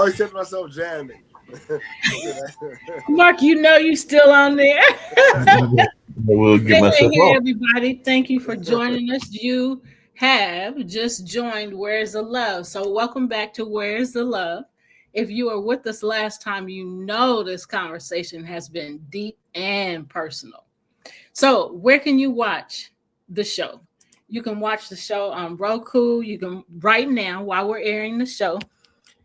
always catch myself jamming. Mark, you still on there. We'll get Hey, myself hey, off. everybody. Thank you for joining us. You have just joined Where's the Love? So, welcome back to Where's the Love? If you were with us last time, you know this conversation has been deep and personal. So, where can you watch the show? You can watch the show on Roku. You can, right now, while we're airing the show,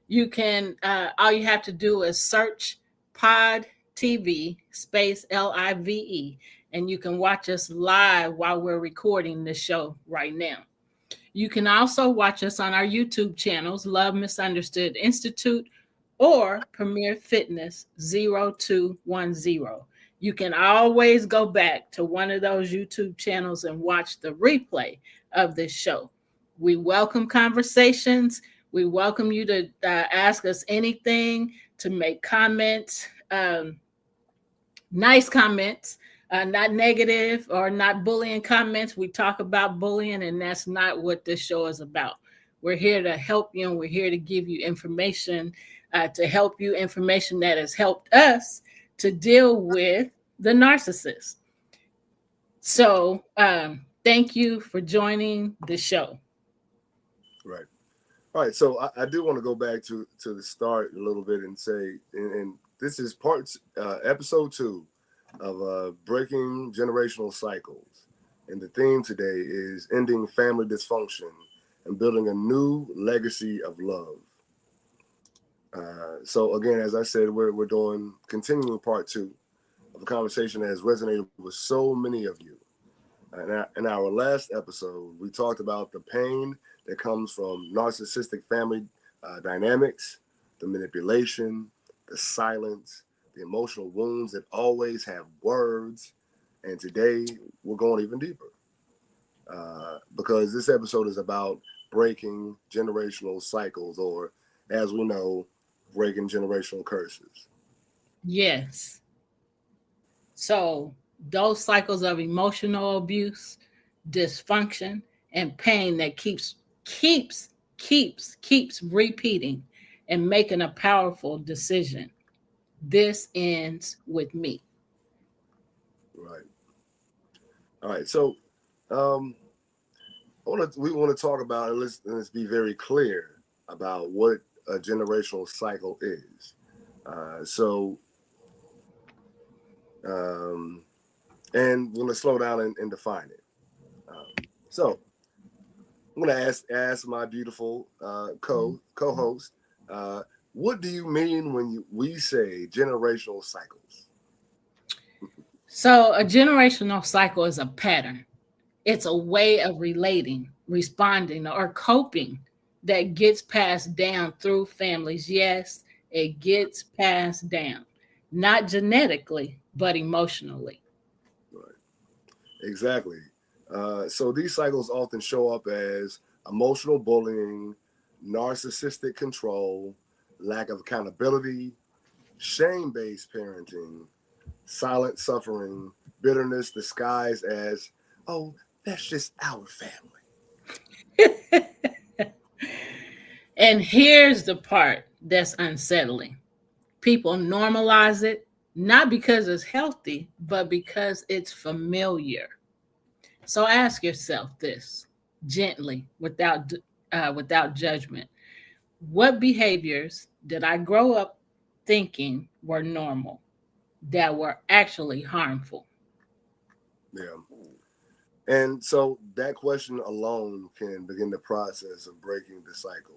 you can, all you have to do is search Pod TV space LIVE, and you can watch us live while we're recording the show right now. You can also watch us on our YouTube channels, Love Misunderstood Institute or Premier Fitness 0210. You can always go back to one of those YouTube channels and watch the replay of this show. We welcome conversations. We welcome you to ask us anything, to make comments, nice comments, not negative or not bullying comments. We talk about bullying, and that's not what this show is about. We're here to help you, and we're here to give you information, to help you information that has helped us to deal with the narcissist. So thank you for joining the show. Right. All right. So I do want to go back to the start a little bit and say, and this is episode 2 of Breaking Generational Cycles. And the theme today is ending family dysfunction and building a new legacy of love. So again, as I said, we're doing continuing part 2 of a conversation that has resonated with so many of you. In our last episode, we talked about the pain that comes from narcissistic family dynamics, the manipulation, the silence, the emotional wounds that always have words. And today, we're going even deeper because this episode is about breaking generational cycles, or as we know, breaking generational curses. Yes. So those cycles of emotional abuse, dysfunction, and pain that keeps repeating and making a powerful decision. This ends with me. Right. All right. So we want to talk about, and let's be very clear about what a generational cycle is. And we're going to slow down and define it. So I'm going to ask my beautiful co-host, what do you mean when we say generational cycles? So a generational cycle is a pattern. It's a way of relating, responding, or coping that gets passed down through families. Yes, it gets passed down, not genetically, but emotionally. Right. Exactly. So these cycles often show up as emotional bullying, narcissistic control, lack of accountability, shame-based parenting, silent suffering, bitterness disguised as, oh, that's just our family. And here's the part that's unsettling. People normalize it, not because it's healthy, but because it's familiar. So ask yourself this gently, without judgment. What behaviors did I grow up thinking were normal that were actually harmful? Yeah. And so that question alone can begin the process of breaking the cycle.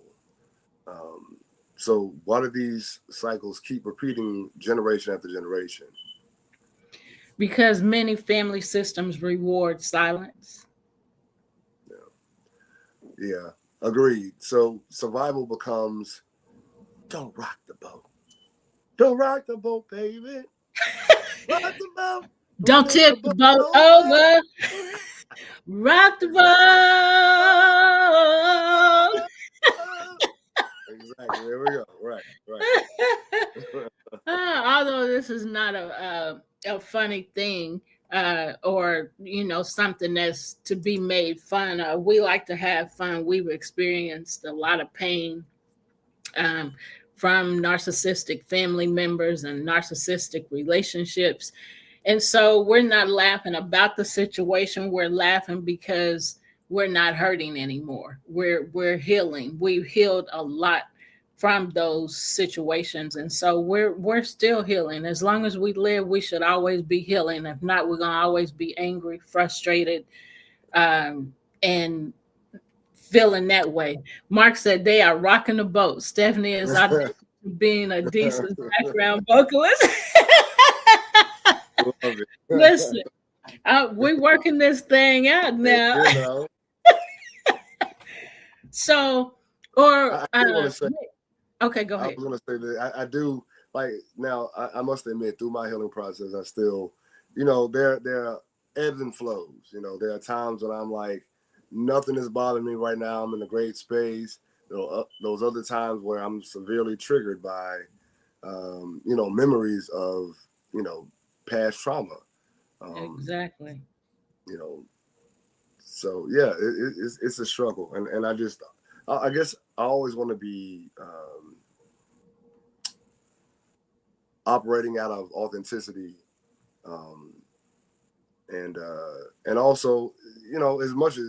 So why do these cycles keep repeating generation after generation? Because many family systems reward silence. Yeah, agreed. So survival becomes, don't rock the boat. Don't rock the boat, baby. Rock the boat. Don't tip the boat over. Rock the boat. Exactly. There we go. Right. Although this is not a funny thing, or something that's to be made fun of. We like to have fun. We've experienced a lot of pain from narcissistic family members and narcissistic relationships. And so we're not laughing about the situation. We're laughing because we're not hurting anymore. We're healing. We've healed a lot from those situations. And so we're still healing. As long as we live, we should always be healing. If not, we're gonna always be angry, frustrated, and feeling that way. Mark said they are rocking the boat. Stephanie is out there being a decent background vocalist. Love it. Listen, we're working this thing out now. You know, So, or I do want to say, okay, go I ahead. was going to say that I do like now. I must admit, through my healing process, I still, you know, there are ebbs and flows. You know, there are times when I'm like, nothing is bothering me right now. I'm in a great space. Those other times where I'm severely triggered by, you know, memories of, you know, past trauma. Exactly. You know, so yeah, it's a struggle, and I guess I always want to be operating out of authenticity, um, and also, you know, as much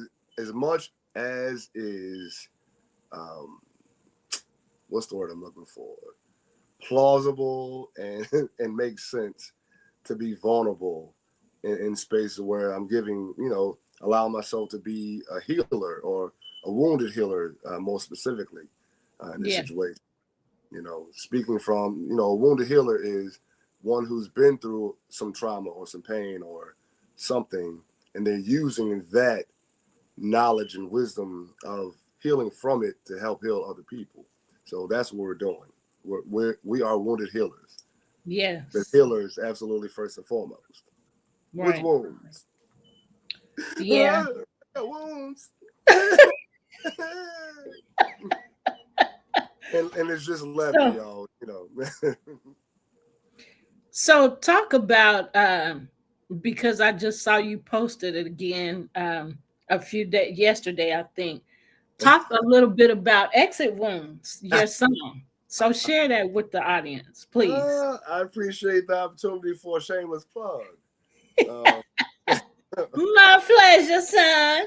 as is what's the word I'm looking for, plausible and and makes sense to be vulnerable in spaces where I'm giving, you know, allowing myself to be a healer or a wounded healer, more specifically, in this situation. You know, speaking from, you know, a wounded healer is one who's been through some trauma or some pain or something, and they're using that knowledge and wisdom of healing from it to help heal other people. So that's what we're doing. We are wounded healers. Yes. The healers, absolutely, first and foremost. Right. With wounds. Yeah. Wounds. and it's just levity, y'all, you know. So talk about because I just saw you posted it again a few days yesterday, I think. Talk a little bit about Exit Wounds, your song. So share that with the audience, please. I appreciate the opportunity for a shameless plug. My pleasure, son.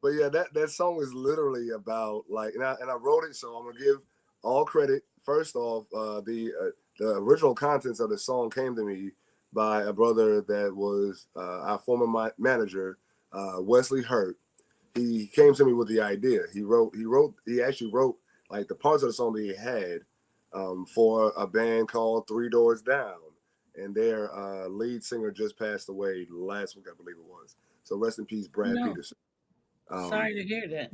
But yeah, that song is literally about like, and I wrote it, so I'm gonna give all credit. First off, the original contents of the song came to me by a brother that was our former manager, Wesley Hurt. He came to me with the idea. He actually wrote like the parts of the song that he had for a band called Three Doors Down, and their lead singer just passed away last week, I believe it was. So rest in peace, Brad Peterson. Sorry to hear that.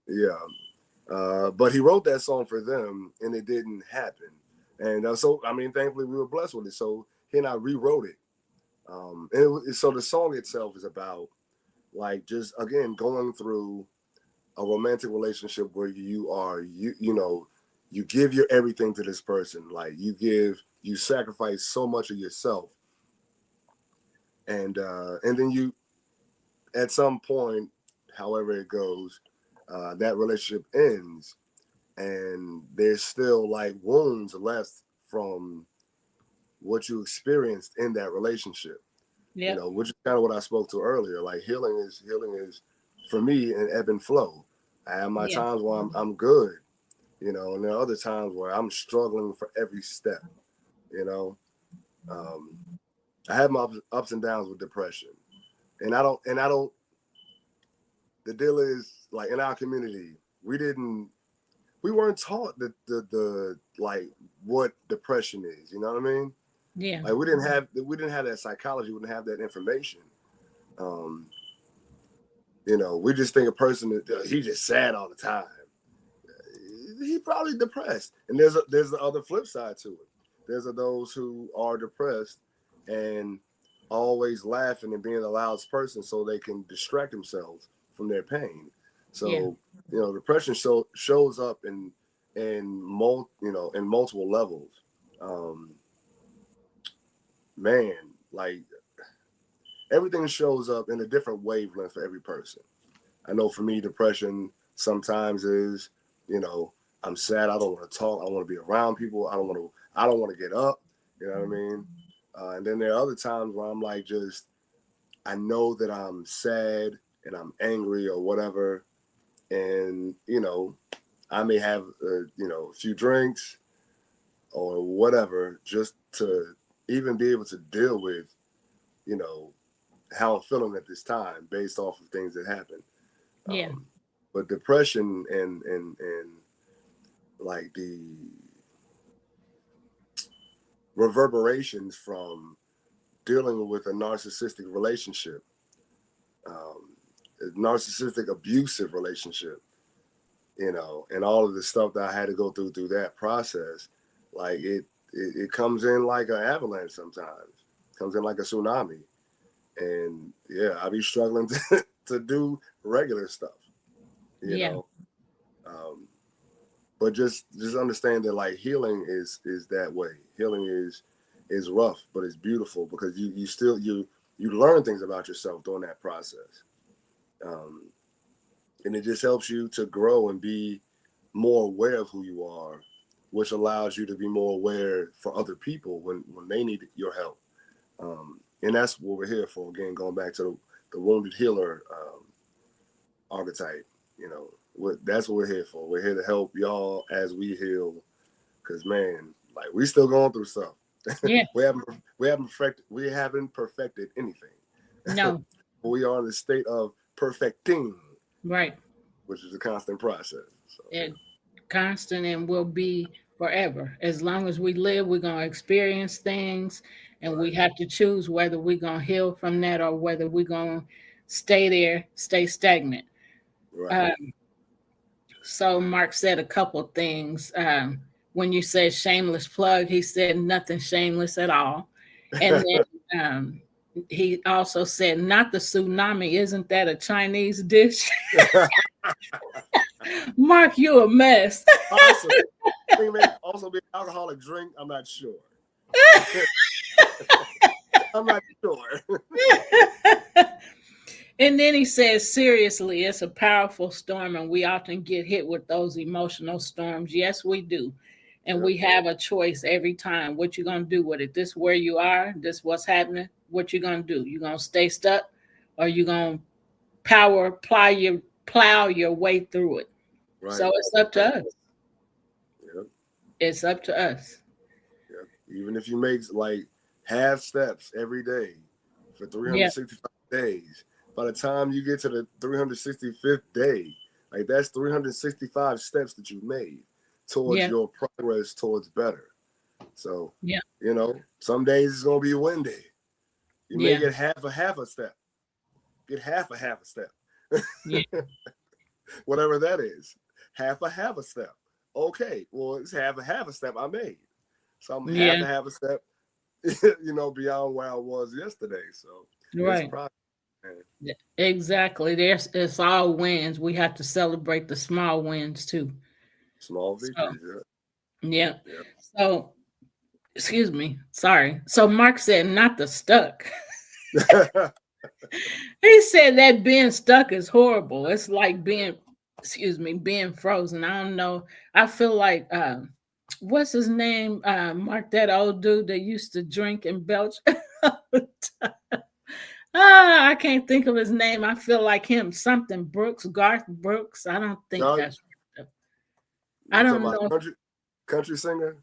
Yeah. But he wrote that song for them, and it didn't happen. And so, I mean, thankfully, we were blessed with it. So he and I rewrote it. So the song itself is about, like, just, again, going through a romantic relationship where you know, you give your everything to this person. Like, you sacrifice so much of yourself. And then you, at some point, however it goes, that relationship ends, and there's still like wounds left from what you experienced in that relationship. Yep. You know, which is kind of what I spoke to earlier. Like healing is for me an ebb and flow. I have my times where I'm good, you know, and there are other times where I'm struggling for every step. You know, I have my ups and downs with depression, and I don't. The deal is, like, in our community, we weren't taught the like what depression is. You know what I mean? Yeah. Like we didn't have that psychology. We didn't have that information. You know, we just think a person that he just sad all the time. He probably depressed. And there's the other flip side to it. There's those who are depressed and always laughing and being the loudest person so they can distract themselves from their pain. So, you know, depression shows up in multiple levels. Man, like, everything shows up in a different wavelength for every person. I know for me, depression sometimes is, I'm sad. I don't want to talk. I want to be around people. I don't want to get up. You know what I mean? And then there are other times where I'm like, I know that I'm sad and I'm angry or whatever. And, I may have, a few drinks or whatever, just to even be able to deal with, how I'm feeling at this time based off of things that happen. Yeah. But depression and like the reverberations from dealing with a narcissistic relationship, a narcissistic abusive relationship, and all of the stuff that I had to go through that process, like it comes in like an avalanche sometimes, comes in like a tsunami. And yeah, I be struggling to do regular stuff, you know. But just understand that like healing is that way. Healing is rough, but it's beautiful because you still learn things about yourself during that process. And it just helps you to grow and be more aware of who you are, which allows you to be more aware for other people when they need your help. And that's what we're here for. Again, going back to the wounded healer archetype, that's what we're here for. We're here to help y'all as we heal, because man, like we still going through stuff. Yeah. we haven't perfected anything. No. We are in the state of perfecting, right, which is a constant process. So, and constant, and will be forever. As long as we live, we're gonna experience things, and we have to choose whether we're gonna heal from that or whether we're gonna stay stagnant. Right. So Mark said a couple things. When you said shameless plug, he said nothing shameless at all. And then he also said, not the tsunami. Isn't that a Chinese dish? Mark, you a mess. Awesome. I think it may also be an alcoholic drink. I'm not sure. I'm not sure. And then he says, seriously, it's a powerful storm, and we often get hit with those emotional storms. Yes, we do. And we have a choice every time. What you going to do with it? This where you are? This what's happening? What you going to do? You going to stay stuck, or you going to plow your way through it? Right. So it's up to us. Yep. It's up to us. Yep. Even if you make like half steps every day for 365 days, by the time you get to the 365th day, like that's 365 steps that you made towards your progress towards better. So, some days it's going to be windy. You may get half a step. Get half a step. Whatever that is. Half a step. Okay, well, it's half a step I made. So I'm half a step, beyond where I was yesterday. So, right. Exactly. It's all wins. We have to celebrate the small wins too. Small victories. Yeah. So, excuse me. Sorry. So Mark said, not the stuck. He said that being stuck is horrible. It's like being frozen. I don't know. I feel like what's his name? Mark, that old dude that used to drink and belch. I can't think of his name. I feel like him. Something Brooks, Garth Brooks. I don't think that's right. I don't know. Country singer?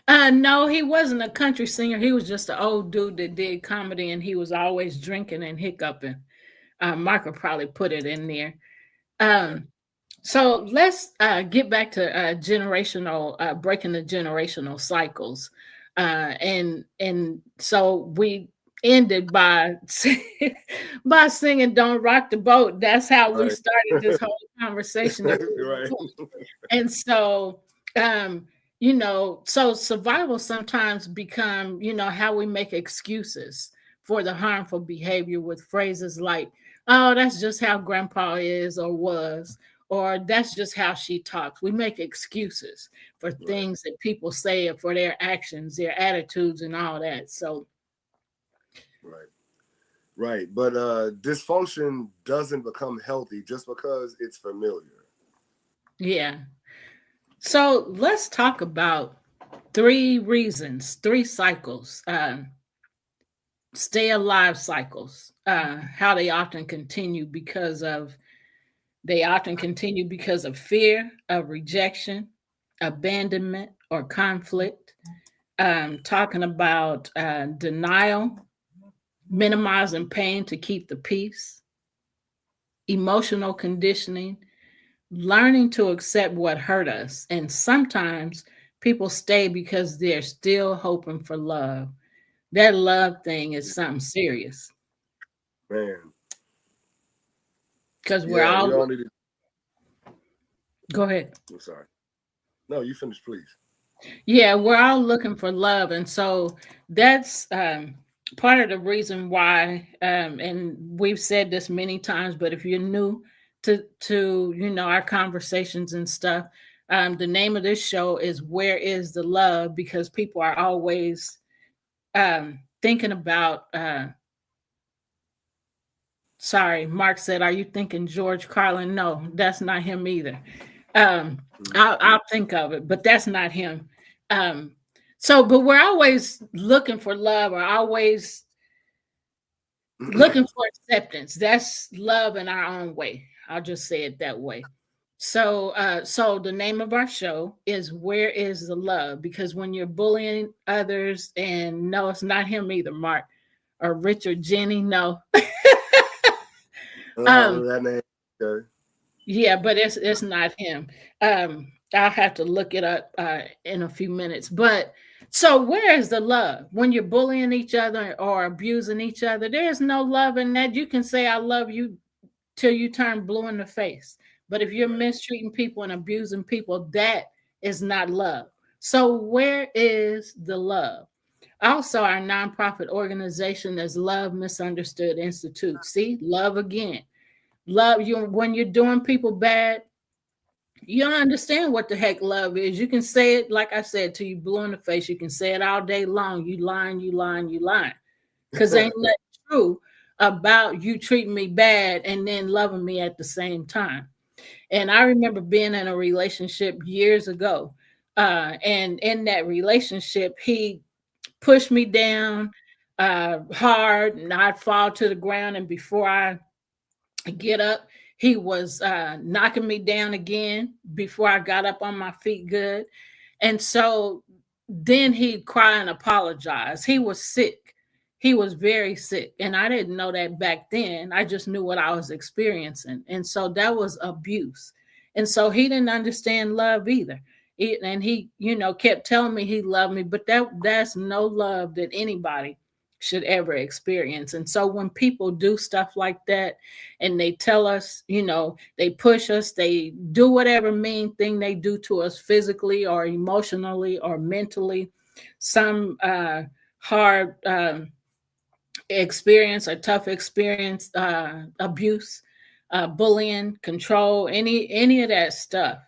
No, he wasn't a country singer. He was just an old dude that did comedy, and he was always drinking and hiccuping. Mark will probably put it in there. So let's get back to generational, breaking the generational cycles. And so we ended by singing "Don't Rock the Boat." That's how we started this whole conversation. Right. And so so survival sometimes become how we make excuses for the harmful behavior with phrases like, oh, that's just how grandpa is or was, or that's just how she talks. We make excuses for things that people say, or for their actions, their attitudes, and all that. So Right. But dysfunction doesn't become healthy just because it's familiar. Yeah. So let's talk about 3 reasons, 3 cycles, stay alive cycles, how they often continue because of fear of rejection, abandonment, or conflict. Talking about denial, minimizing pain to keep the peace, emotional conditioning, learning to accept what hurt us. And sometimes people stay because they're still hoping for love. That love thing is something serious Man. because we're Yeah, we all all. need to. Go ahead. I'm sorry. No, you finish, please. Yeah, we're all looking for love. And so that's part of the reason why, and we've said this many times, but if you're new to our conversations and stuff, the name of this show is Where is the Love? Because people are always thinking about sorry, Mark said, are you thinking George Carlin? No, that's not him either. I'll think of it, but that's not him. Um, but we're always looking for love, or always looking for acceptance. That's love in our own way. I'll just say it that way. So the name of our show is Where is the Love? Because when you're bullying others, and no, it's not him either, Mark or Richard Jenny, no. That name. Okay. Yeah, but it's not him. I'll have to look it up in a few minutes. But so where is the love when you're bullying each other or abusing each other? There's no love in that. You can say I love you till you turn blue in the face. But if you're mistreating people and abusing people, that is not love. So where is the love? Also, our nonprofit organization is Love Misunderstood Institute. See, love again. Love you when you're doing people bad. You don't understand what the heck love is. You can say it, like I said, till you blue in the face. You can say it all day long. You lying, you lying, you lying. Because ain't nothing true about you treating me bad and then loving me at the same time. And I remember being in a relationship years ago. And in that relationship, he pushed me down hard, and I'd fall to the ground. And before I get up, he was knocking me down again before I got up on my feet good. And so then he'd cry and apologize. He was sick. He was very sick. And I didn't know that back then. I just knew what I was experiencing. And so that was abuse. And so he didn't understand love either. And he, kept telling me he loved me, but that's no love that anybody should ever experience. And so when people do stuff like that and they tell us, they push us, they do whatever mean thing they do to us physically or emotionally or mentally, some hard experience or tough experience, abuse, bullying, control, any of that stuff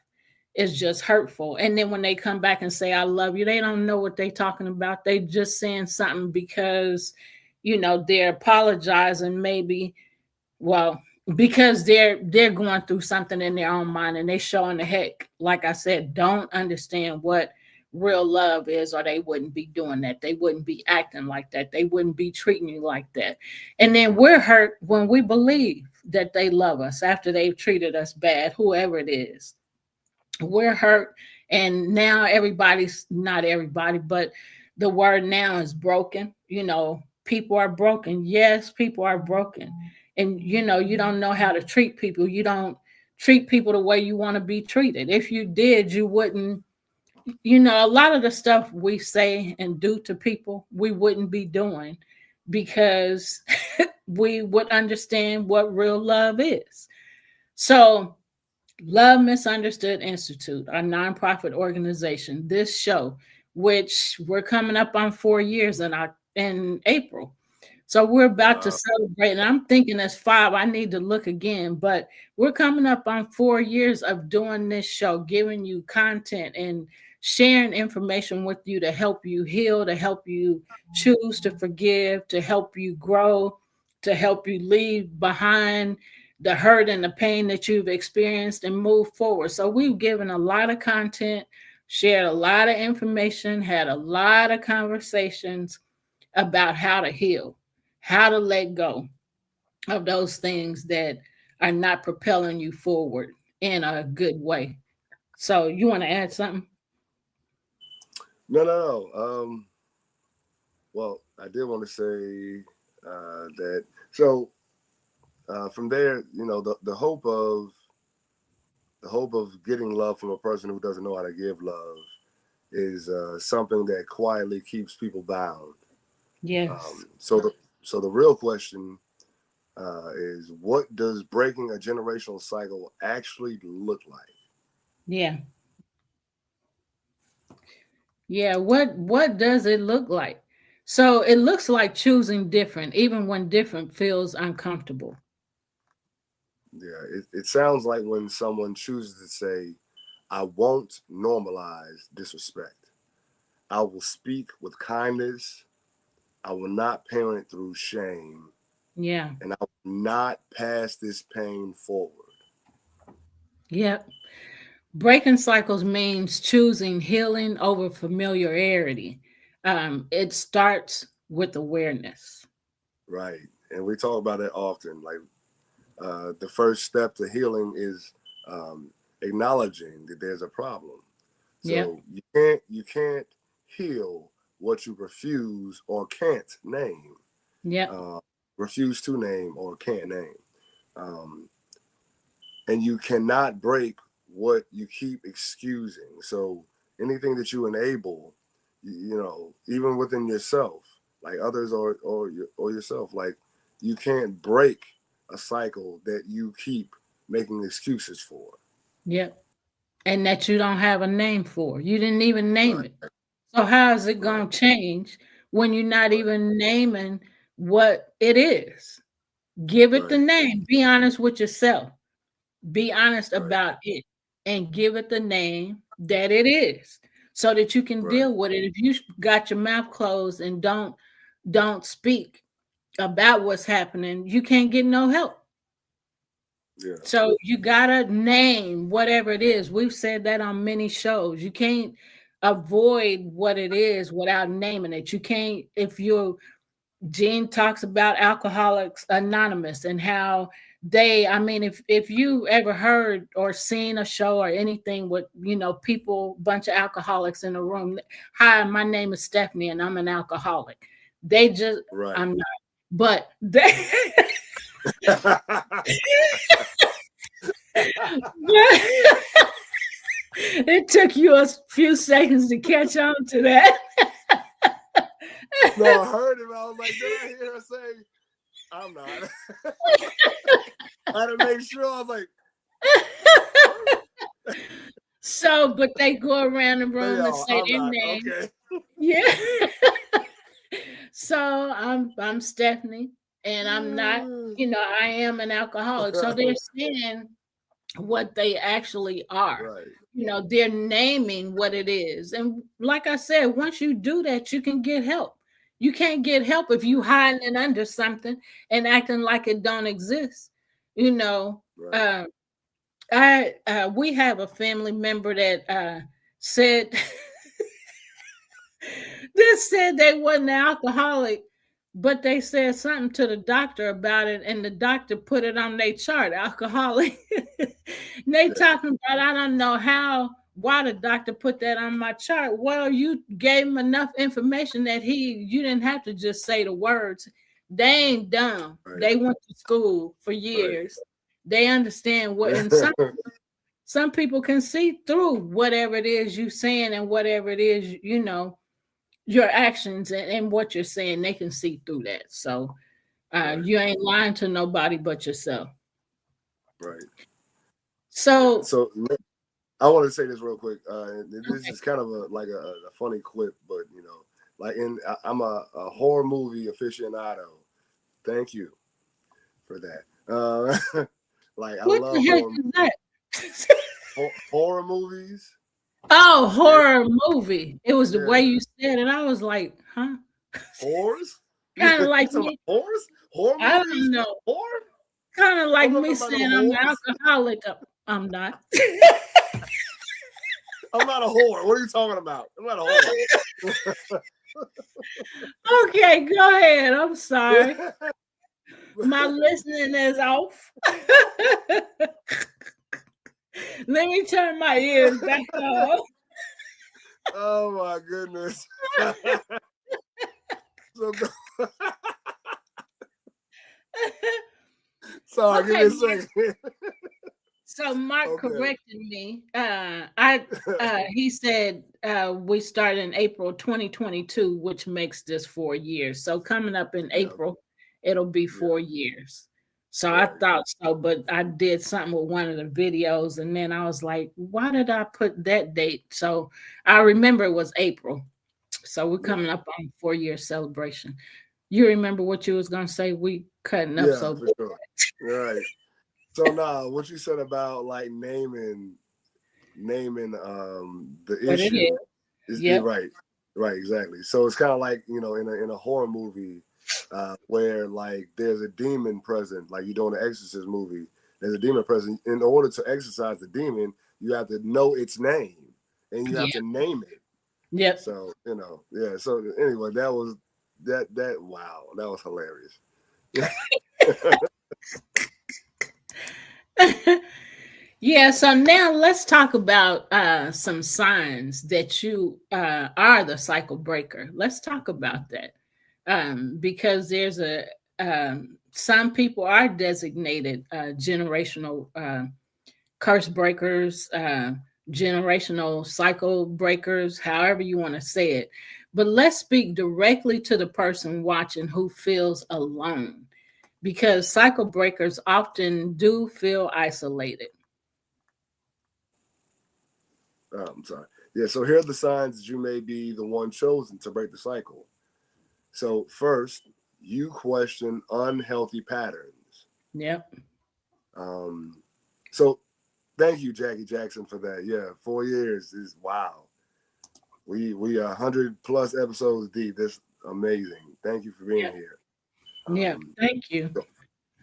is just hurtful. And then when they come back and say I love you, they don't know what they're talking about. They just saying something because they're apologizing, maybe, well, because they're going through something in their own mind, and they showing the heck, like I said, don't understand what real love is, or they wouldn't be doing that. They wouldn't be acting like that. They wouldn't be treating you like that. And then we're hurt when we believe that they love us after they've treated us bad, whoever it is. We're hurt, and now everybody's, not everybody, but the word now is broken. People are broken. Yes, people are broken. And you don't know how to treat people. You don't treat people the way you want to be treated. If you did, you wouldn't, a lot of the stuff we say and do to people, we wouldn't be doing, because we would understand what real love is. So Love Misunderstood Institute, our nonprofit organization, this show, which we're coming up on 4 years in April. So we're about to celebrate, and I'm thinking it's 5. I need to look again, but we're coming up on 4 years of doing this show, giving you content and sharing information with you to help you heal, to help you choose to forgive, to help you grow, to help you leave behind the hurt and the pain that you've experienced and move forward. So we've given a lot of content, shared a lot of information, had a lot of conversations about how to heal, how to let go of those things that are not propelling you forward in a good way. So you want to add something? No. Well, I did want to say that. So from there, the hope of getting love from a person who doesn't know how to give love is something that quietly keeps people bound. Yes. So the real question is, what does breaking a generational cycle actually look like? Yeah. Yeah. What does it look like? So it looks like choosing different, even when different feels uncomfortable. Yeah, it sounds like when someone chooses to say, I won't normalize disrespect. I will speak with kindness. I will not parent through shame. Yeah. And I will not pass this pain forward. Yep. Breaking cycles means choosing healing over familiarity. It starts with awareness. Right. And we talk about it often. Like the first step to healing is acknowledging that there's a problem. Yep. So you can't heal what you refuse or can't name. Yep. Refuse to name or can't name. And you cannot break what you keep excusing. So anything that you enable, even within yourself, like others or yourself, like you can't break a cycle that you keep making excuses for. Yep. And that you don't have a name for. You didn't even name Right. it. So how is it Right. going to change when you're not even naming what it is? Give it the Right. name. Be honest with yourself. Be honest Right. about it and give it the name that it is so that you can Right. deal with it. If you got your mouth closed and don't speak about what's happening, you can't get no help. Yeah. So you gotta name whatever it is. We've said that on many shows. You can't avoid what it is without naming it. You can't, if you're Gene talks about Alcoholics Anonymous and how I mean, if you ever heard or seen a show or anything with, people, bunch of alcoholics in a room. Hi, my name is Stephanie and I'm an alcoholic. They just, Right. I'm not, but they, it took you a few seconds to catch on to that. No, I heard it. I was like, did I hear her say, I'm not? I had to make sure. I was like, so, but they go around the room and say I'm their not. name. Okay. Yeah. So I'm Stephanie, and I'm not, I am an alcoholic. So they're saying what they actually are. Right. They're naming what it is. And like I said, once you do that, you can get help. You can't get help if you hiding it under something and acting like it don't exist. Right. We have a family member that said they wasn't an alcoholic, but they said something to the doctor about it, and the doctor put it on their chart, alcoholic. They talking about, I don't know why the doctor put that on my chart. Well, you gave him enough information that you didn't have to just say the words. They ain't dumb. Right. They went to school for years. Right. They understand what, and some people can see through whatever it is you saying and whatever it is, your actions and what you're saying. They can see through that. So right. You ain't lying to nobody but yourself. Right. So I want to say this real quick. This is kind of a funny clip, but I'm a horror movie aficionado. Thank you for that. I what love the heck is that? Horror movies. Oh, horror movie. It was the way you said it. I was like, huh? Horrors? Kind of You like talking me. about horrors? Horror I movies? don't know. Horror? Kind of like I'm not me talking about saying no I'm an whores. alcoholic. I'm not. I'm not a whore. What are you talking about? I'm not a whore. Okay, go ahead. I'm sorry. My listening is off. Let me turn my ears back on. Oh my goodness. So, sorry, give me a Okay, second. so Mark Okay. corrected me. He said we started in April 2022, which makes this 4 years. So coming up in Yeah. April, it'll be 4 years. So I Right. thought so, but I did something with one of the videos, and then I was like, why did I put that date? So I remember it was April. So we're coming up on 4 year celebration. You remember what you was gonna say? We cutting up Yeah, so for sure. Right. So now what you said about like naming the what it issue is. is Yep. right. Right, exactly. So it's kind of like, in a horror movie where like there's a demon present, like you're doing an exorcist movie, there's a demon present. In order to exorcise the demon, you have to know its name and you have Yep. to name it. Yep. So, yeah. So anyway, that was wow, that was hilarious. Yeah, so now let's talk about some signs that you are the cycle breaker. Let's talk about that. Because there's some people are designated generational curse breakers, generational cycle breakers, however you want to say it. But let's speak directly to the person watching who feels alone, because cycle breakers often do feel isolated. I'm sorry. Yeah, so here are the signs that you may be the one chosen to break the cycle. So first, you question unhealthy patterns. Yep. So thank you, Jackie Jackson, for that. Yeah, 4 years is wow. We are 100+ episodes deep. That's amazing. Thank you for being Yep. here. Yeah. Thank you.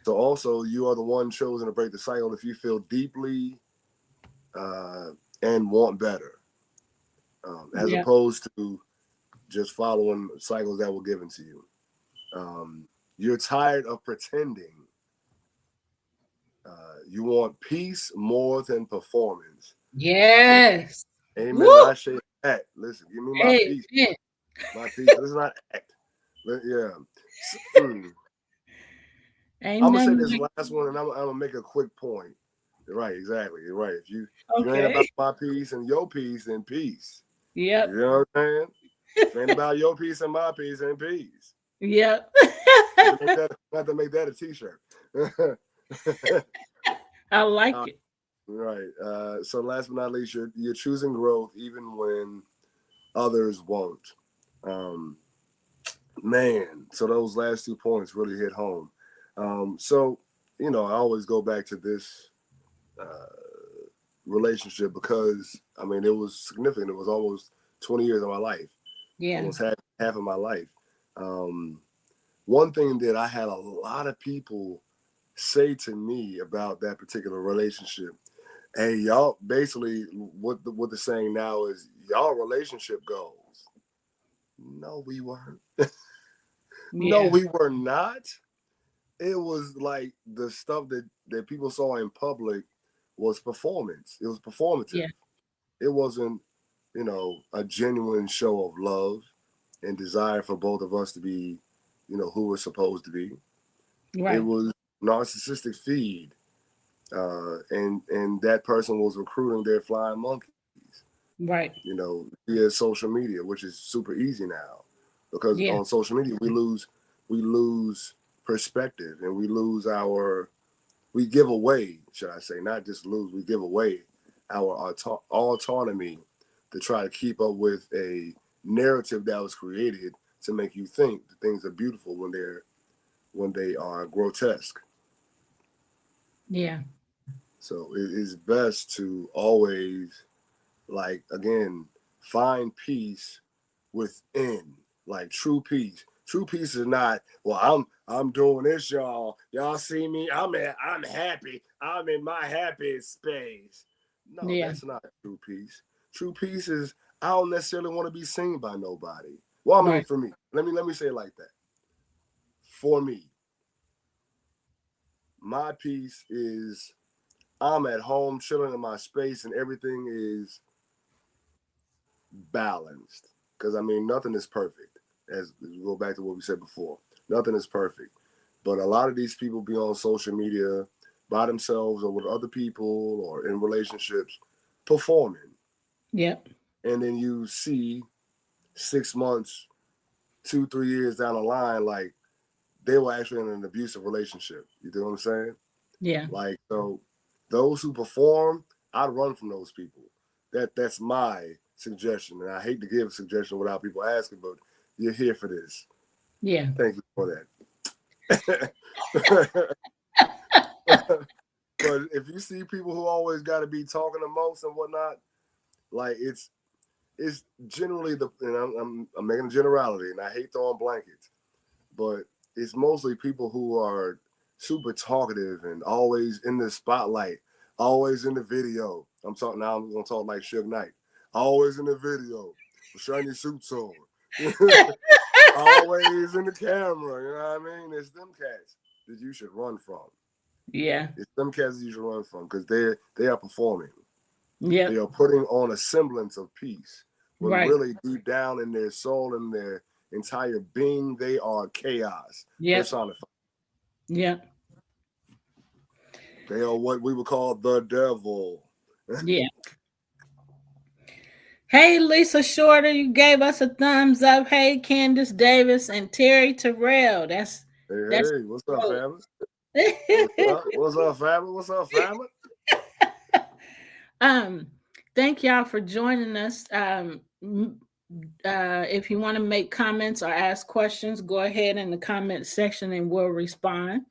So also, you are the one chosen to break the cycle if you feel deeply and want better, as Yep. opposed to just following cycles that were given to you. You're tired of pretending. You want peace more than performance. Yes. Amen. Woo! I say act. Listen, give me my peace. Amen. My peace. Let's not act. Yeah. Ain't I'm gonna say nothing this like last one, and I'm gonna make a quick point. You're right. Exactly. You're right. If you ain't okay. about my peace and your peace, then peace. Yep. You know what I'm saying? If it ain't about your peace and my peace, then peace. Yep. Not to make that a T-shirt. I like it. Right. So last but not least, you're choosing growth even when others won't. Man, so those last 2 points really hit home. So I always go back to this relationship because it was significant. It was almost 20 years of my life, Yeah. almost half of my life. One thing that I had a lot of people say to me about that particular relationship, hey, y'all, basically what they're saying now is y'all relationship goals. No, we weren't. No, Yeah. we were not. It was like the stuff that people saw in public was performance. It was performative. Yeah. It wasn't, a genuine show of love and desire for both of us to be, who we're supposed to be. Right. It was narcissistic feed. And that person was recruiting their flying monkeys. Right. Via social media, which is super easy now, because Yeah. on social media we lose perspective and we give away, should I say, not just lose, we give away our autonomy to try to keep up with a narrative that was created to make you think that things are beautiful when they are grotesque. Yeah. So it is best to always, like, again, find peace within, like true peace. True peace is not, well, I'm doing this, y'all. Y'all see me? I'm happy. I'm in my happy space. No, Yeah. that's not true peace. True peace is I don't necessarily want to be seen by nobody. Well, I mean, Right. for me, let me say it like that. For me, my peace is I'm at home chilling in my space and everything is balanced. Because I mean, nothing is perfect. As we go back to what we said before, nothing is perfect. But a lot of these people be on social media by themselves or with other people or in relationships performing. Yep. And then you see 6 months, 2-3 years down the line, like they were actually in an abusive relationship. You know what I'm saying? Yeah. Like, so those who perform, I'd run from those people. That's my suggestion. And I hate to give a suggestion without people asking, but you're here for this. Yeah. Thank you for that. But if you see people who always got to be talking the most and whatnot, like it's generally and I'm making a generality, and I hate throwing blankets, but it's mostly people who are super talkative and always in the spotlight, always in the video. I'm talking now. I'm gonna talk like Suge Knight, always in the video, with shiny suits on, always in the camera. You know what I mean? It's them cats that you should run from. Yeah. It's them cats that you should run from because they are performing. Yep. They are putting on a semblance of peace when Right. really deep down in their soul and their entire being, they are chaos personified. Yep. They are what we would call the devil. Yeah. Hey, Lisa Shorter, you gave us a thumbs up. Hey, Candace Davis and Terry Terrell. That's Hey, what's up, family? What's up, family? What's up, family? Thank y'all for joining us. If you want to make comments or ask questions, go ahead in the comment section and we'll respond.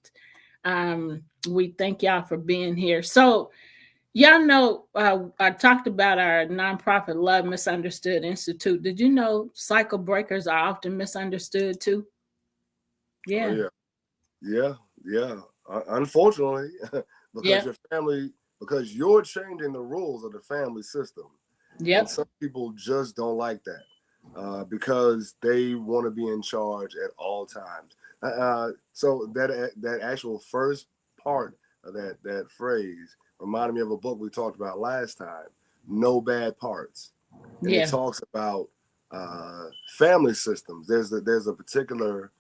We thank y'all for being here. So, y'all know, I talked about our nonprofit Love Misunderstood Institute. Did you know cycle breakers are often misunderstood too? Yeah. Oh, yeah. Unfortunately, because Yep. your family, because you're changing the rules of the family system. Yep. And some people just don't like that because they want to be in charge at all times. So that actual first part of that phrase reminded me of a book we talked about last time, No Bad Parts. And Yeah. it talks about family systems. There's a particular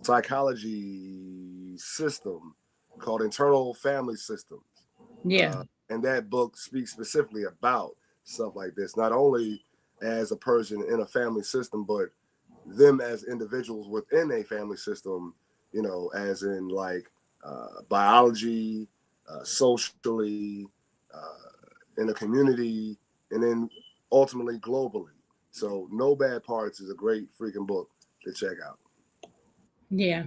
psychology system called internal family systems. Yeah. And that book speaks specifically about stuff like this, not only as a person in a family system, but them as individuals within a family system, you know, as in like biology, socially, in a community, and then ultimately globally. So No Bad Parts is a great freaking book to check out. Yeah.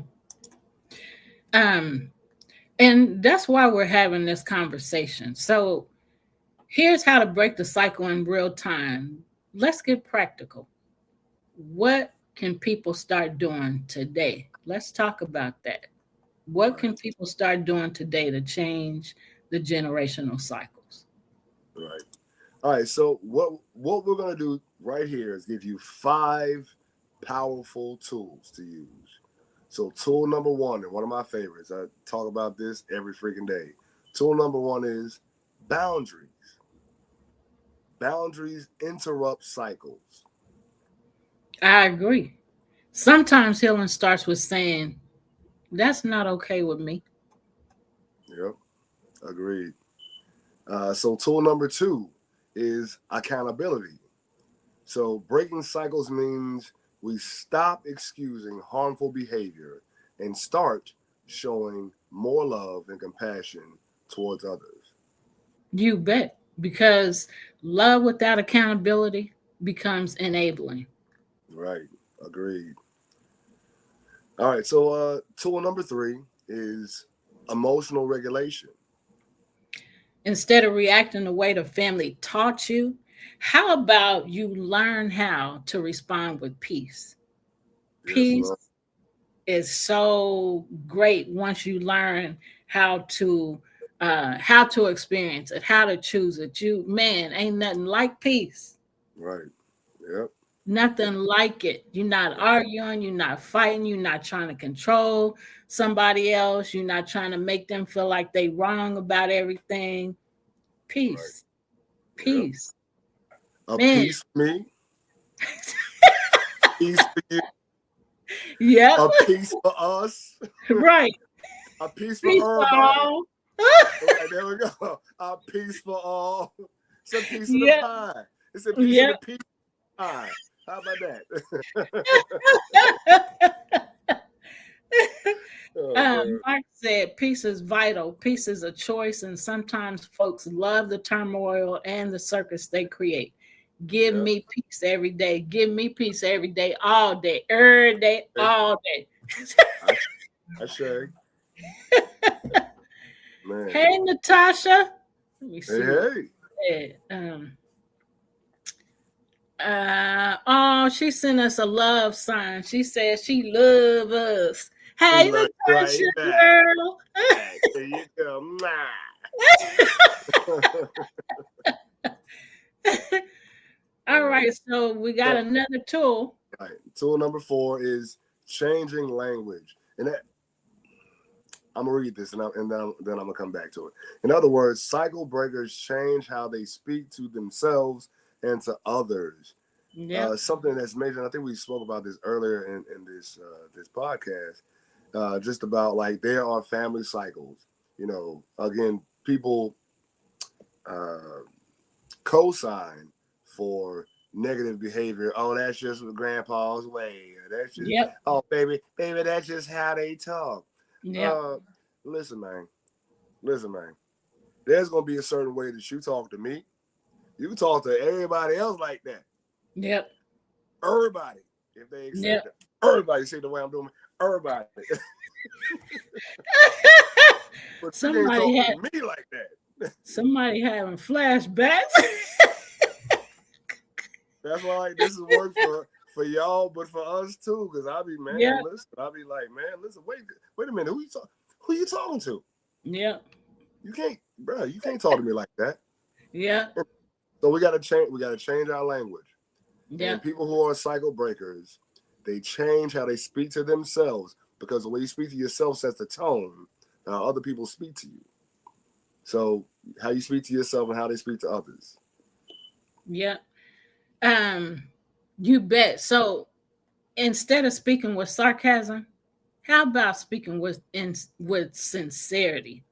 And that's why we're having this conversation. So here's how to break the cycle in real time. Let's get practical. What can people start doing today? Let's talk about that. What can Right. people start doing today to change the generational cycles? Right. All right. So what we're gonna do right here is give you 5 powerful tools to use. So tool number 1, and one of my favorites, I talk about this every freaking day. Tool number 1 is boundaries. Boundaries interrupt cycles. I agree. Sometimes healing starts with saying, that's not okay with me. Yep. Agreed. So tool number 2 is accountability. So breaking cycles means we stop excusing harmful behavior and start showing more love and compassion towards others. You bet. Because love without accountability becomes enabling. Right. Agreed. All right. So tool number 3 is emotional regulation. Instead of reacting the way the family taught you, how about you learn how to respond with peace? Peace Lord. is so great once you learn how to experience it, how to choose it. You man, ain't nothing like peace. Right. Yep. Nothing like it. You're not arguing, you're not fighting, you're not trying to control somebody else, you're not trying to make them feel like they wrong about everything. Peace. Yep. Peace. A Man. piece for me. Peace for you. Yep. A piece for us. Right. A piece for Peace for everybody. all. Okay, there we go. A piece for all. It's a piece of Yep. the pie. It's a piece Yep. of the piece pie. How about that? Mark said peace is vital. Peace is a choice, and sometimes folks love the turmoil and the circus they create. Give me peace every day. Give me peace every day, all day, every day, all day. I say. Man. Hey, Natasha. Let me see. Hey. Oh, she sent us a love sign. She said she love us. Hey, Natasha, girl. There you go. All right, so we got another tool. All right. Tool number 4 is changing language. And that, I'm going to read this and then I'm going to come back to it. In other words, cycle breakers change how they speak to themselves and to others. Yeah. Something that's major. I think we spoke about this earlier in this podcast, just about like there are family cycles. You know, again, people co-sign for negative behavior. Oh, that's just grandpa's way. That's just oh, baby, that's just how they talk. Yeah. Listen, man. There's gonna be a certain way that you talk to me. You talk to everybody else like that. Yep. Everybody, if they accept it. Everybody see the way I'm doing. Everybody. But somebody you can't talk to me like that. Somebody having flashbacks. That's why like, this is work for y'all, but for us too. Because I'll be listen. I'll be like, listen, wait a minute. Who you talking to? Yeah. You can't, bro. You can't talk to me like that. Yeah. So we gotta change. We gotta change our language. Yeah. And people who are cycle breakers, they change how they speak to themselves because the way you speak to yourself sets the tone how other people speak to you. So how you speak to yourself and how they speak to others. Yeah. You bet. So instead of speaking with sarcasm, how about speaking with sincerity?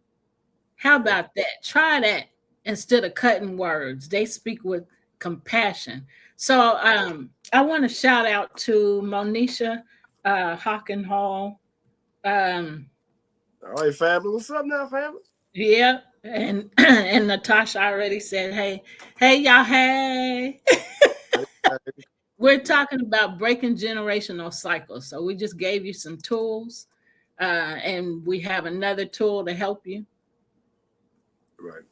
How about that? Try that instead of cutting words. They speak with compassion. So I want to shout out to Monisha Hockenhall. All right, family. What's up now, family? Yeah. And and Natasha already said, hey, y'all, hey. We're talking about breaking generational cycles. So we just gave you some tools, and we have another tool to help you. Right.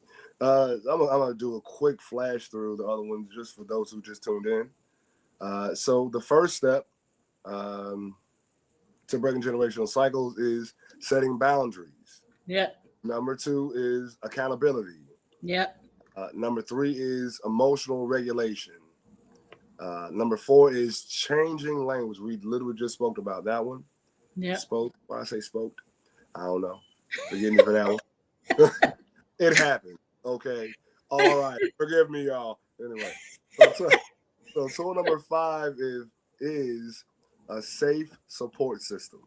I'm gonna do a quick flash through the other ones just for those who just tuned in. So the first step to breaking generational cycles is setting boundaries. Yep. Number 2 is accountability. Yep. Number 3 is emotional regulation. Number 4 is changing language. We literally just spoke about that one. Yeah. Spoke. Why I say spoke? I don't know. Forgive me for that one. It happened. Okay. All right. Forgive me, y'all. Anyway. So tool number 5 is a safe support system.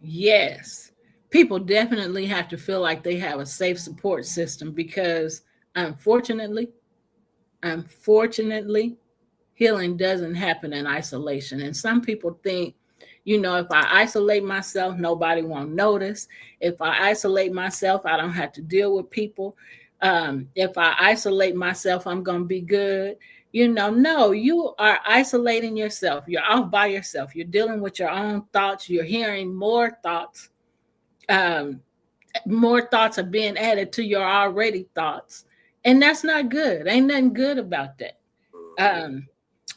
Yes. People definitely have to feel like they have a safe support system because unfortunately, healing doesn't happen in isolation. And some people think, if I isolate myself, nobody won't notice. If I isolate myself, I don't have to deal with people. If I isolate myself, I'm going to be good. No, you are isolating yourself. You're off by yourself. You're dealing with your own thoughts. You're hearing more thoughts. More thoughts are being added to your already thoughts. And that's not good. Ain't nothing good about that.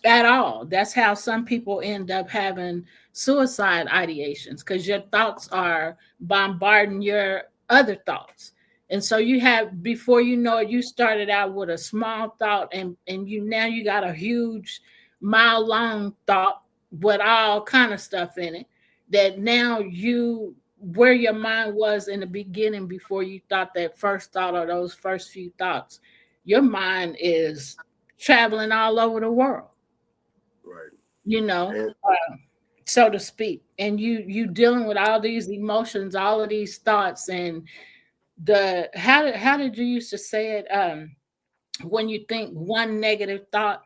at all. That's how some people end up having suicide ideations, because your thoughts are bombarding your other thoughts. And so you have, before you know it, you started out with a small thought, and you now you got a huge mile long thought with all kind of stuff in it, that now you, where your mind was in the beginning before you thought that first thought or those first few thoughts, your mind is traveling all over the world, Right. you know, And so to speak. And you dealing with all these emotions, all of these thoughts. And the how did you used to say it, when you think one negative thought,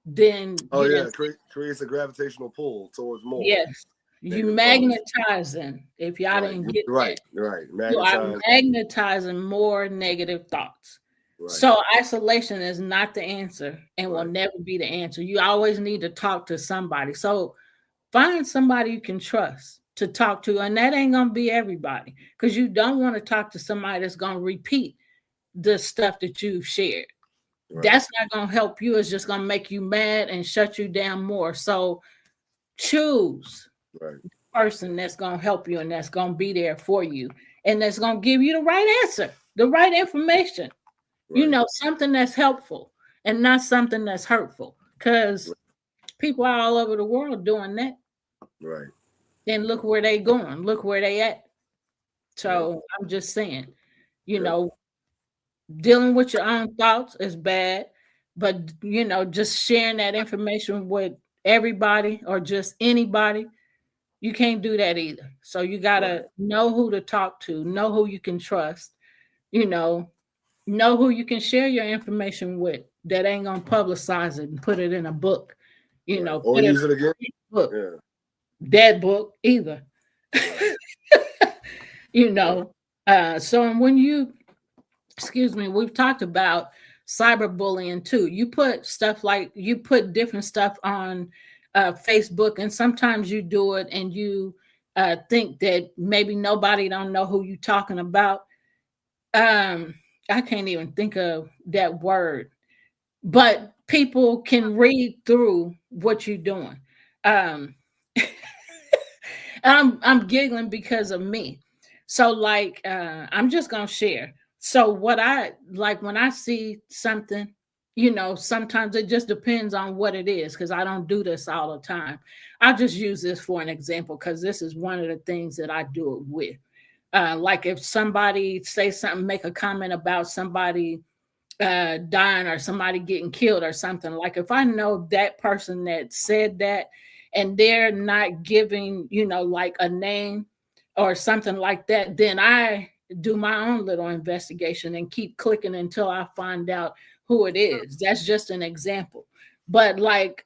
then oh you yeah, just, creates a gravitational pull towards more yes, you negative thoughts. magnetizing, if y'all Right. didn't get that, Right. you are Magnetize. magnetizing more negative thoughts. Right. So isolation is not the answer and will Right. never be the answer. You always need to talk to somebody. So find somebody you can trust to talk to, and that ain't gonna be everybody, because you don't want to talk to somebody that's gonna repeat the stuff that you've shared. Right. That's not gonna help you. It's just gonna make you mad and shut you down more. So choose Right. the person that's gonna help you and that's gonna be there for you and that's gonna give you the right answer, the right information. Right. You know, something that's helpful and not something that's hurtful. Because people are all over the world doing that. Right. And look where they going. Look where they at. So Yep. I'm just saying, you Yep. know, dealing with your own thoughts is bad, but you know, just sharing that information with everybody or just anybody, you can't do that either. So you gotta Right. know who to talk to, know who you can trust, you know who you can share your information with that ain't gonna publicize it and put it in a book, you Right. know, Or put it use it again. in a book, Yeah. that book either. Right. You Right. know, so when you, excuse me, we've talked about cyberbullying too. You put stuff like, you put different stuff on Facebook, and sometimes you do it and you think that maybe nobody don't know who you talking about. I can't even think of that word, but people can read through what you're doing. Um, I'm giggling because of me. So like I'm just gonna share. So what I like when I see something, you know, sometimes it just depends on what it is, because I don't do this all the time. I'll just use this for an example because this is one of the things that I do it with. Like if somebody say something, make a comment about somebody dying or somebody getting killed or something, like if I know that person that said that and they're not giving, you know, like a name or something like that, then I do my own little investigation and keep clicking until I find out who it is. That's just an example. But like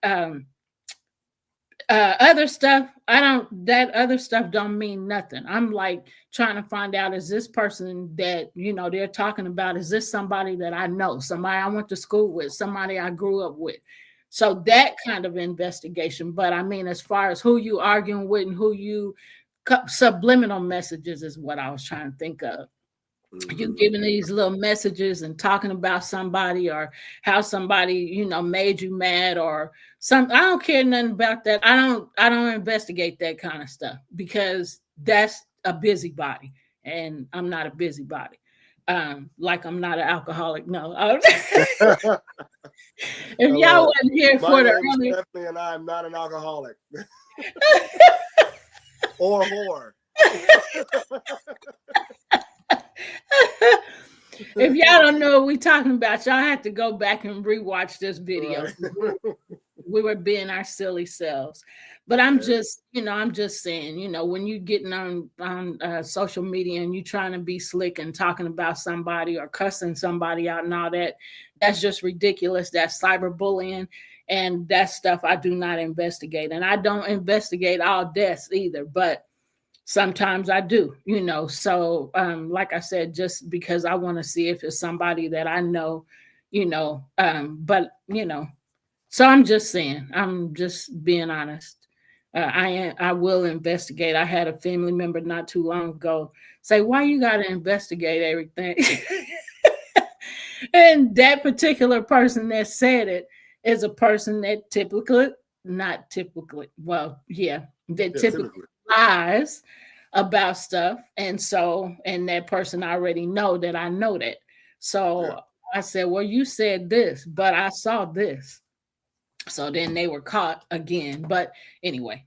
other stuff, I don't, that other stuff don't mean nothing. I'm like trying to find out, is this person that, you know, they're talking about, is this somebody that I know, somebody I went to school with, somebody I grew up with? So that kind of investigation. But I mean, as far as who you arguing with and who you, subliminal messages is what I was trying to think of. You giving these little messages and talking about somebody or how somebody, you know, made you mad or some, I don't care nothing about that. I don't investigate that kind of stuff because that's a busybody and I'm not a busybody. Like I'm not an alcoholic. No. If y'all wasn't here My for the name's earlier, Stephanie, and I am not an alcoholic or whore. if y'all don't know what we're talking about, y'all have to go back and rewatch this video. Right. We were being our silly selves. But I'm Yeah. just, you know, I'm just saying, you know, when you getting on social media and you trying to be slick and talking about somebody or cussing somebody out and all that, that's just ridiculous. That's cyberbullying, and that stuff I do not investigate. And I don't investigate all deaths either, but sometimes I do, you know. So like I said, just because I want to see if it's somebody that I know, you know, but you know, so I'm just saying, I'm just being honest. I will investigate. I had a family member not too long ago say, "Why you got to investigate everything?" And that particular person that said it, is a person that not typically, well, yeah, that Yeah, typically typically. lies about stuff. And so, and that person already know that I know that. Yeah. So I said, well, you said this, but I saw this. So then they were caught again. But anyway,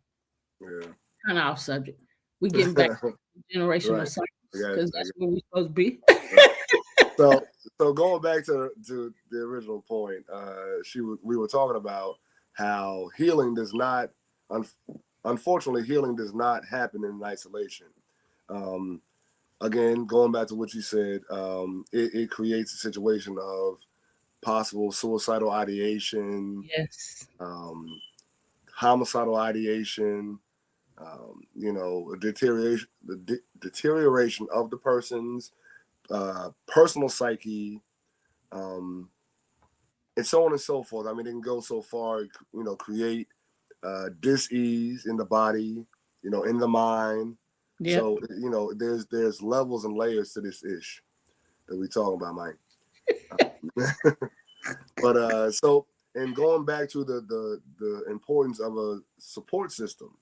Yeah. kind of off subject. We getting back to generational Right. cycles I got because that's where we're supposed to be. right. So going back to the original point, we were talking about how healing does not, unfortunately, healing does not happen in isolation. Um, Again, going back to what you said, it creates a situation of possible suicidal ideation, Yes. homicidal ideation, deterioration of the person's personal psyche, um, and so on and so forth. I mean, it can go so far, create dis-ease in the body, in the mind. Yep. So, there's levels and layers to this ish that we talking about, Mike. But so, and going back to the importance of a support system.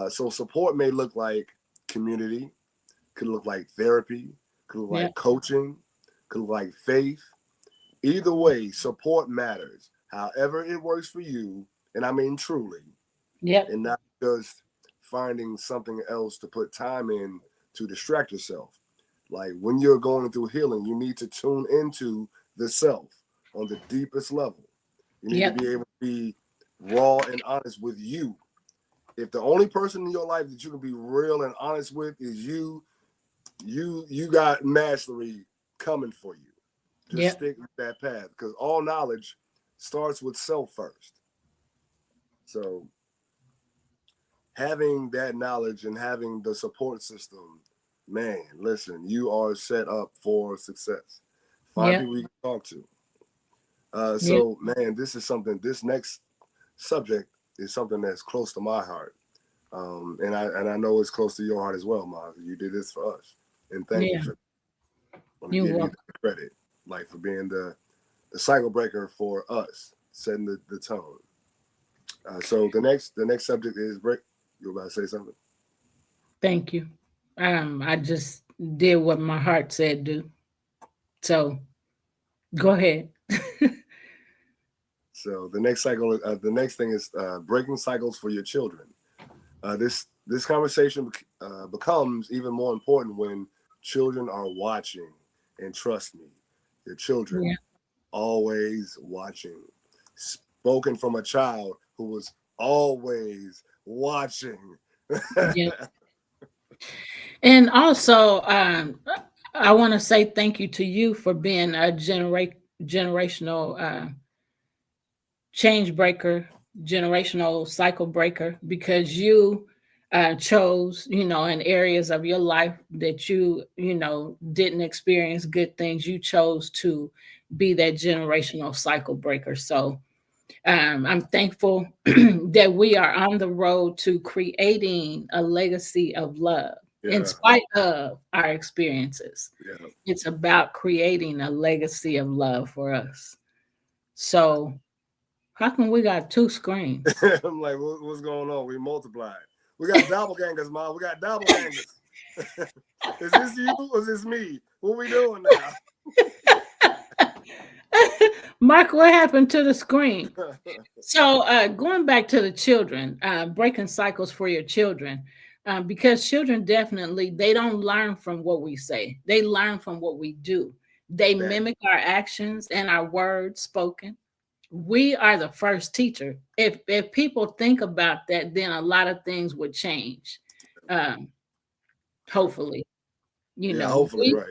So support may look like community, could look like therapy, could look Yep. like coaching, could look like faith. Either way, support matters. However it works for you, and I mean truly, Yep. and not just finding something else to put time in to distract yourself. Like when you're going through healing, you need to tune into the self on the deepest level. You need Yep. to be able to be raw and honest with you. If the only person in your life that you can be real and honest with is you got mastery coming for you. Just Yep. stick with that path because all knowledge starts with self first. So having that knowledge and having the support system, man, listen, you are set up for success. Find Yep. people you can talk to. Yep. So, man, this next subject is something that's close to my heart. And I know it's close to your heart as well, Ma. You did this for us. And thank you Yeah. for I want to You're give you welcome. the credit, like for being the cycle breaker for us, setting the tone. So the next subject is break. You were about to say something? Thank you. I just did what my heart said do. So go ahead. So the next thing is breaking cycles for your children. This conversation becomes even more important when children are watching. And trust me, your children Yeah. always watching. Spoken from a child who was always watching. Yeah. And also, I want to say thank you to you for being a generational change breaker, generational cycle breaker, because you chose, in areas of your life that you didn't experience good things, you chose to be that generational cycle breaker. So I'm thankful that we are on the road to creating a legacy of love in Yeah, spite of our experiences. yeah. It's about creating a legacy of love for us. So, how come we got two screens? I'm like, what's going on? We multiplied. We got doppelgangers, Mom. We got doppelgangers. Is this you or is this me? What we doing now? Mark, what happened to the screen? So, going back to the children, breaking cycles for your children, because children definitely they don't learn from what we say; they learn from what we do. They That mimic our actions and our words spoken. We are the first teacher. If people think about that, then a lot of things would change. Um, hopefully, yeah, hopefully, we right.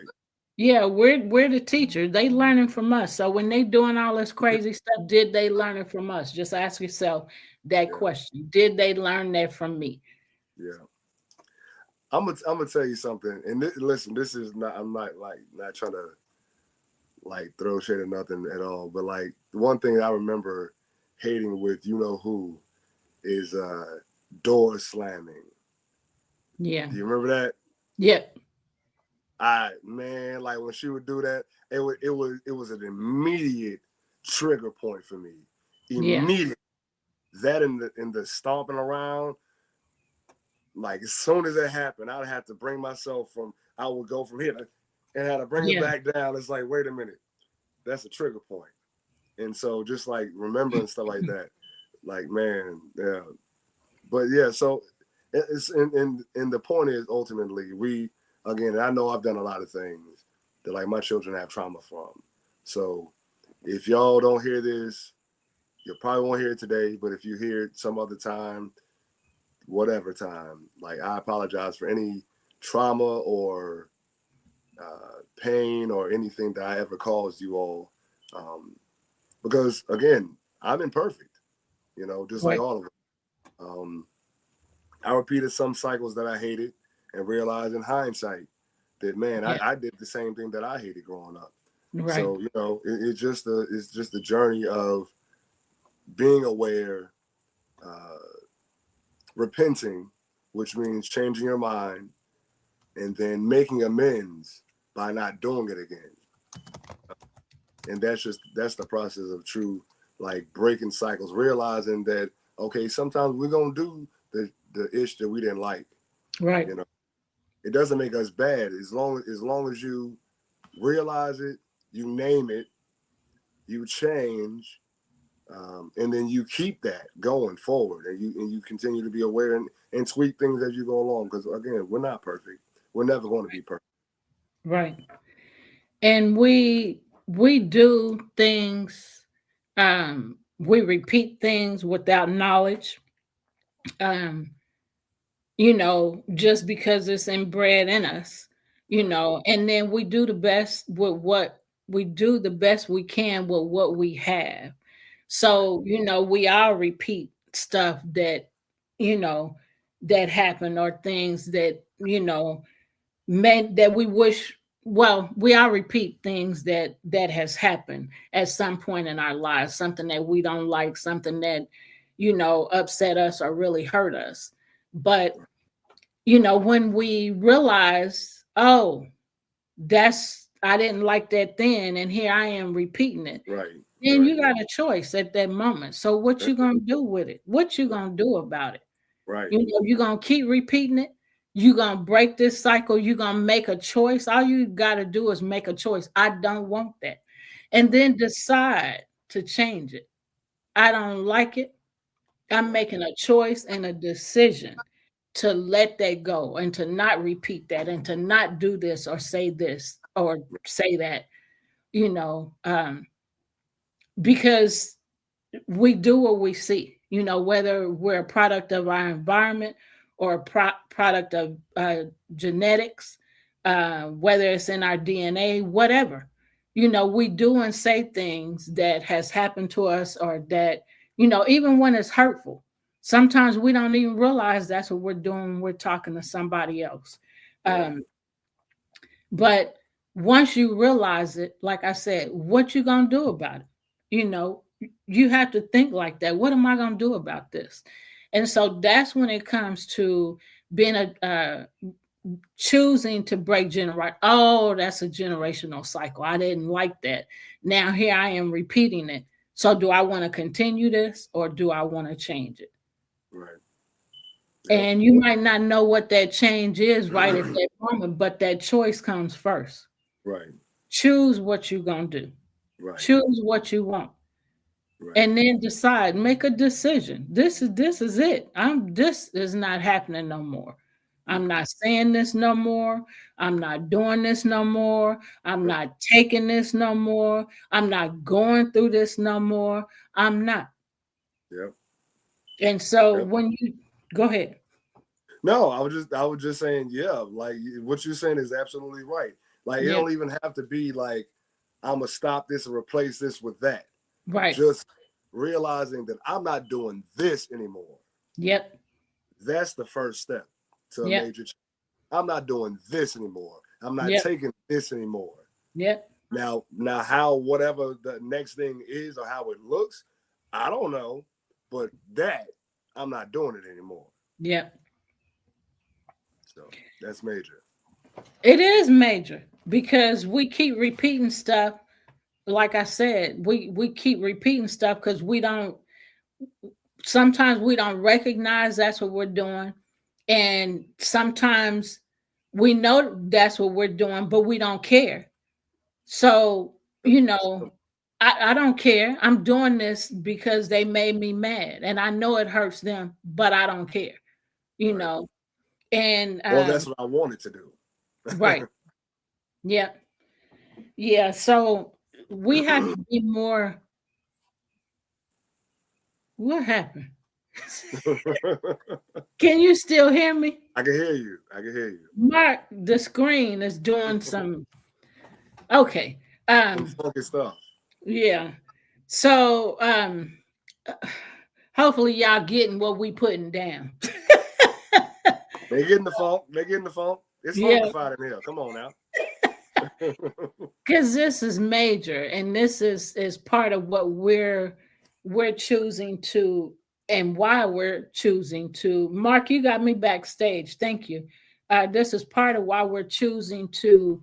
yeah, we're the teacher. They learning from us. So when they doing all this crazy stuff, did they learn it from us? Just ask yourself that Yeah, question. Did they learn that from me? yeah. I'm gonna tell you something. And listen, this is not. I'm not not trying to like throw shade or nothing at all. But like the one thing I remember hating with you know who is door slamming. Yeah. Do you remember that? Yep. Man, like when she would do that, it was an immediate trigger point for me. immediately. That in the stomping around, like as soon as it happened, I'd have to bring myself I would go from here and had to bring it back down. It's like, wait a minute, that's a trigger point. And so just like remembering stuff like that, like, man, yeah. But yeah, so it's and the point is ultimately again, I know I've done a lot of things that like my children have trauma from. So if y'all don't hear this, you probably won't hear it today, but if you hear it some other time, whatever time, like I apologize for any trauma or pain or anything that I ever caused you all. Because again, I'm imperfect, just like all of them. I repeated some cycles that I hated and realized in hindsight that, man, I did the same thing that I hated growing up. Right. So, it's just the journey of being aware, repenting, which means changing your mind, and then making amends by not doing it again. And that's the process of true, like, breaking cycles, realizing that, okay, sometimes we're going to do the ish that we didn't like. Right. It doesn't make us bad. As long as you realize it, you name it, you change, and then you keep that going forward, and you continue to be aware and tweak things as you go along. Because again, we're not perfect. We're never going to be perfect. Right. And we do things, we repeat things without knowledge, just because it's inbred in us, and then we do the best with what we do, the best we can with what we have. So, we all repeat stuff that, that happen, or things that, meant that we wish. Well, we all repeat things that has happened at some point in our lives, something that we don't like, something that, upset us or really hurt us. But, when we realize, oh, I didn't like that then, and here I am repeating it. Right. Then you got a choice at that moment. So what you gonna do with it? What you gonna do about it? Right. You're gonna keep repeating it. You're gonna break this cycle. You're gonna make a choice. All you gotta do is make a choice. I don't want that. And then decide to change it. I don't like it. I'm making a choice and a decision to let that go and to not repeat that and to not do this or say that, because we do what we see, whether we're a product of our environment or a product of genetics, whether it's in our DNA, whatever, we do and say things that has happened to us, or that, even when it's hurtful, sometimes we don't even realize that's what we're doing when we're talking to somebody else. But once you realize it, like I said, what you gonna do about it? You have to think like that. What am I gonna do about this? And so that's when it comes to being choosing to break generation. Oh, that's a generational cycle. I didn't like that. Now here I am repeating it. So do I want to continue this, or do I want to change it? Right. And you might not know what that change is right at that moment, but that choice comes first. Right. Choose what you're going to do. Right. Choose what you want. Right. And then decide, make a decision. This is it. This is not happening no more. I'm not saying this no more. I'm not doing this no more. I'm not taking this no more. I'm not going through this no more. I'm not. Yep. And so when you go ahead. No, I was just saying, yeah, like what you're saying is absolutely right. Like it don't even have to be like, I'm gonna stop this and replace this with that. Right. Just realizing that I'm not doing this anymore. Yep. That's the first step to a major change. I'm not doing this anymore. I'm not taking this anymore. Yep. Now how whatever the next thing is or how it looks, I don't know, but that I'm not doing it anymore. Yep. So that's major. It is major because we keep repeating stuff. Like I said, we keep repeating stuff because we don't sometimes we don't recognize that's what we're doing. And sometimes we know that's what we're doing, but we don't care. So, I don't care. I'm doing this because they made me mad. And I know it hurts them, but I don't care, you Right. know. And Well, that's what I wanted to do. right. Yeah. Yeah. So we have to be more. What happened? Can you still hear me? I can hear you. I can hear you. Mark, the screen is doing some okay. Some funky stuff. Yeah. So hopefully y'all getting what we putting down. They getting the funk. They getting the funk. It's Yeah. funkified in here. Come on now. Because this is major, and this is part of what we're choosing to, and why we're choosing to. Mark, you got me backstage. Thank you. This is part of why we're choosing to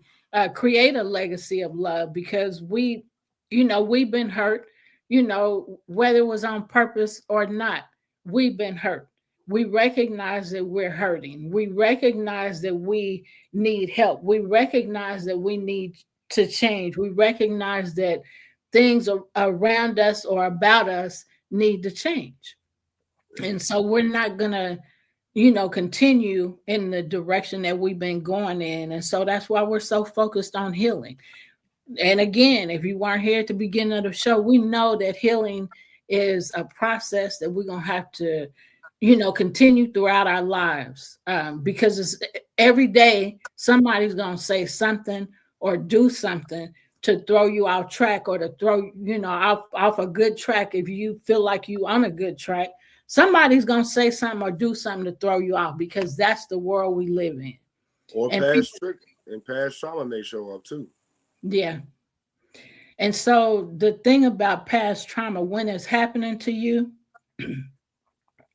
create a legacy of love, because we've been hurt. Whether it was on purpose or not, we've been hurt. We recognize that we're hurting. We recognize that we need help. We recognize that we need to change. We recognize that things around us or about us need to change. And so we're not going to, continue in the direction that we've been going in. And so that's why we're so focused on healing. And again, if you weren't here at the beginning of the show, we know that healing is a process that we're going to have to continue throughout our lives, because it's every day somebody's going to say something or do something to throw you off track, or to throw off a good track. If you feel like you on a good track, somebody's going to say something or do something to throw you off, because that's the world we live in. Or And past trauma may show up too. Yeah. And so the thing about past trauma, when it's happening to you,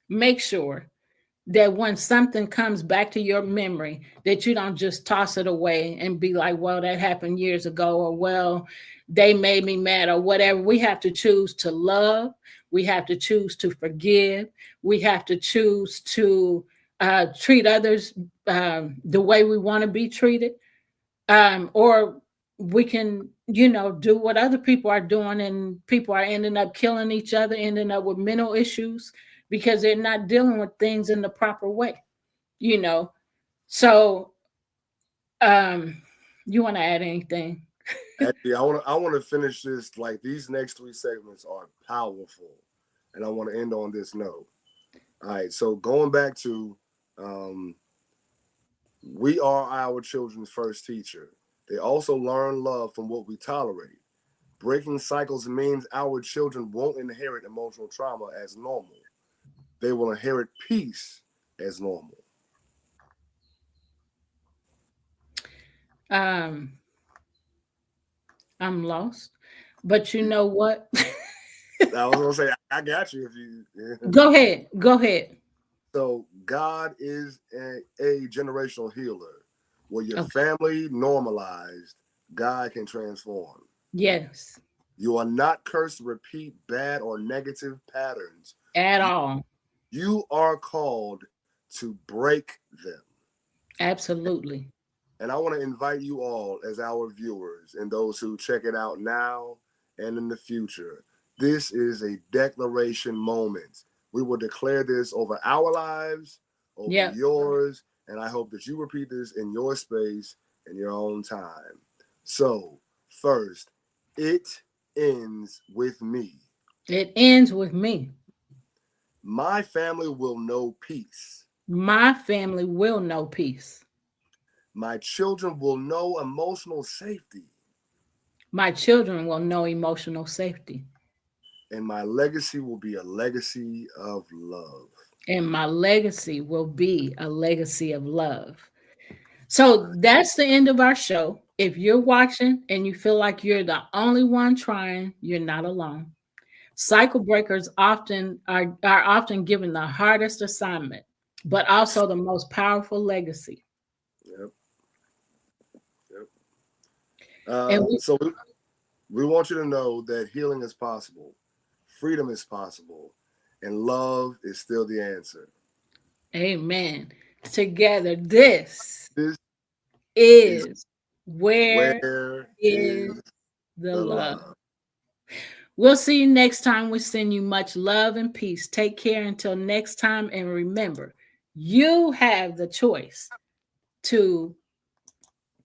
make sure that when something comes back to your memory, that you don't just toss it away and be like, well, that happened years ago, or well, they made me mad, or whatever. We have to choose to love. We have to choose to forgive. We have to choose to treat others the way we want to be treated. Or we can, do what other people are doing, and people are ending up killing each other, ending up with mental issues, because they're not dealing with things in the proper way, So, you want to add anything? Actually, I want to finish this. Like, these next 3 segments are powerful, and I want to end on this note. All right, so going back to, we are our children's first teacher. They also learn love from what we tolerate. Breaking cycles means our children won't inherit emotional trauma as normal. They will inherit peace as normal. I'm lost, but you know what? I was gonna say, I got you. If you Go ahead. So God is a generational healer. Where your family normalized, God can transform. Yes. You are not cursed to repeat bad or negative patterns At all. You are called to break them. Absolutely. And I want to invite you all, as our viewers and those who check it out now and in the future, this is a declaration moment. We will declare this over our lives, over yours, and I hope that you repeat this in your space in your own time. So, first, it ends with me. It ends with me. My family will know peace. My family will know peace. My children will know emotional safety. My children will know emotional safety. And my legacy will be a legacy of love. And my legacy will be a legacy of love. So that's the end of our show. If you're watching and you feel like you're the only one trying, you're not alone. Cycle breakers often are often given the hardest assignment, but also the most powerful legacy. Yep. So we want you to know that healing is possible, freedom is possible, and love is still the answer. Amen. Together, this This is where where is the the love. love. We'll see you next time. We send you much love and peace. Take care until next time. And remember, you have the choice to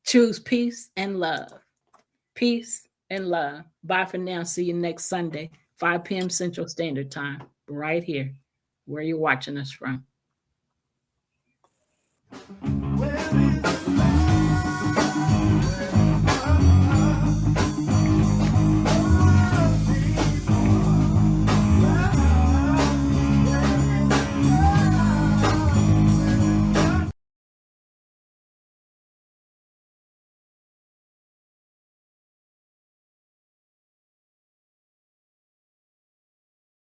choose peace and love. Peace and love. Bye for now. See you next Sunday, 5 p.m. Central Standard Time, right here where you're watching us from.